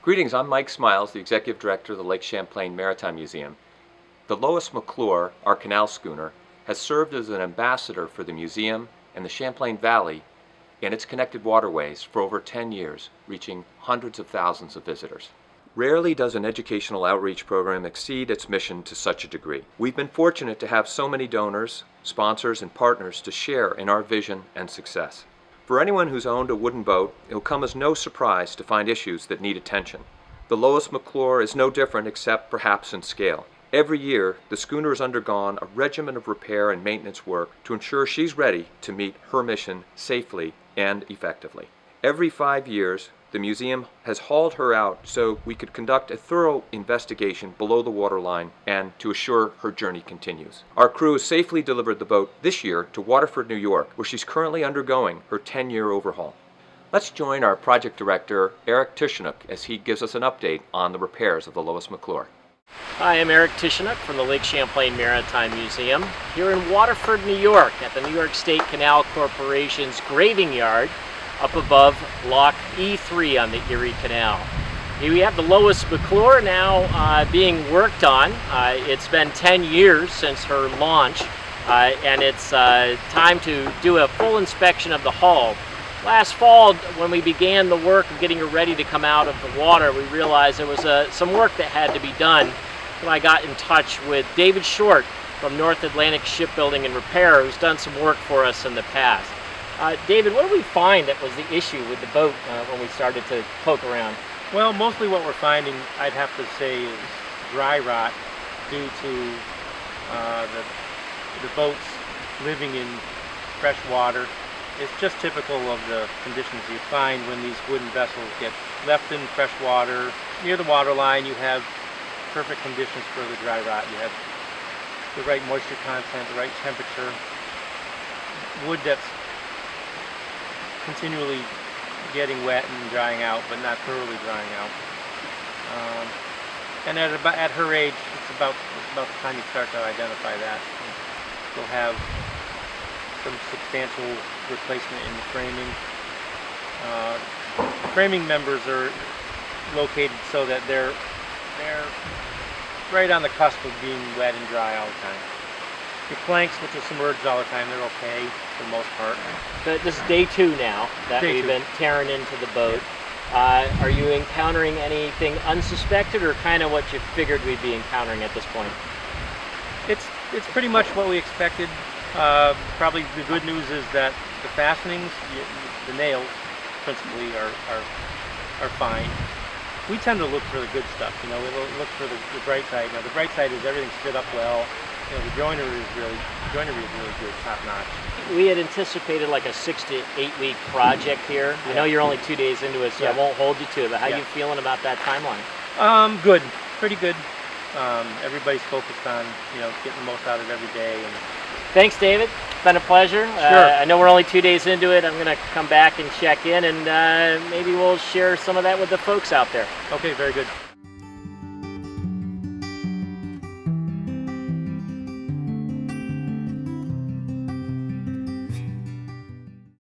Greetings, I'm Mike Smiles, the Executive Director of the Lake Champlain Maritime Museum. The Lois McClure, our canal schooner, has served as an ambassador for the museum and the Champlain Valley and its connected waterways for over 10 years, reaching hundreds of thousands of visitors. Rarely does an educational outreach program exceed its mission to such a degree. We've been fortunate to have so many donors, sponsors, and partners to share in our vision and success. For anyone who's owned a wooden boat, it'll come as no surprise to find issues that need attention. The Lois McClure is no different except perhaps in scale. Every year, the schooner has undergone a regimen of repair and maintenance work to ensure she's ready to meet her mission safely and effectively. Every 5 years, the museum has hauled her out so we could conduct a thorough investigation below the waterline and to assure her journey continues. Our crew has safely delivered the boat this year to Waterford, New York, where she's currently undergoing her 10-year overhaul. Let's join our project director, Eric Tishanuk, as he gives us an update on the repairs of the Lois McClure. Hi, I'm Eric Tishanuk from the Lake Champlain Maritime Museum here in Waterford, New York at the New York State Canal Corporation's graving yard up above Lock E3 on the Erie Canal. Here we have the Lois McClure now being worked on. It's been 10 years since her launch and it's time to do a full inspection of the hull. Last fall, when we began the work of getting her ready to come out of the water, we realized there was some work that had to be done. So I got in touch with David Short from North Atlantic Shipbuilding and Repair, who's done some work for us in the past. David, what did we find that was the issue with the boat when we started to poke around? Well, mostly what we're finding, I'd have to say, is dry rot due to the boats living in fresh water. It's just typical of the conditions you find when these wooden vessels get left in fresh water. Near the waterline, you have perfect conditions for the dry rot. You have the right moisture content, the right temperature. Wood that's continually getting wet and drying out, but not thoroughly drying out. And at her age, it's about the time you start to identify that. You'll have some substantial replacement in the framing. The framing members are located so that they're right on the cusp of being wet and dry all the time. Your planks, which are submerged all the time, they're okay for the most part. But this is day 2 now that we've been tearing into the boat. Yeah. Are you encountering anything unsuspected or kind of what you figured we'd be encountering at this point? It's pretty much what we expected. Probably the good news is that the fastenings, the nails principally, are fine. We tend to look for the good stuff, you know, we look for the bright side. Now the bright side is everything stood up well. You know, the joinery is really good, top notch. We had anticipated like a 6 to 8 week project here. Yeah. I know you're only 2 days into it, so I won't hold you to it, but how are you feeling about that timeline? Good, pretty good. Everybody's focused on, you know, getting the most out of every day. And thanks, David. It's been a pleasure. Sure. I know we're only 2 days into it. I'm going to come back and check in, and maybe we'll share some of that with the folks out there. Okay, very good.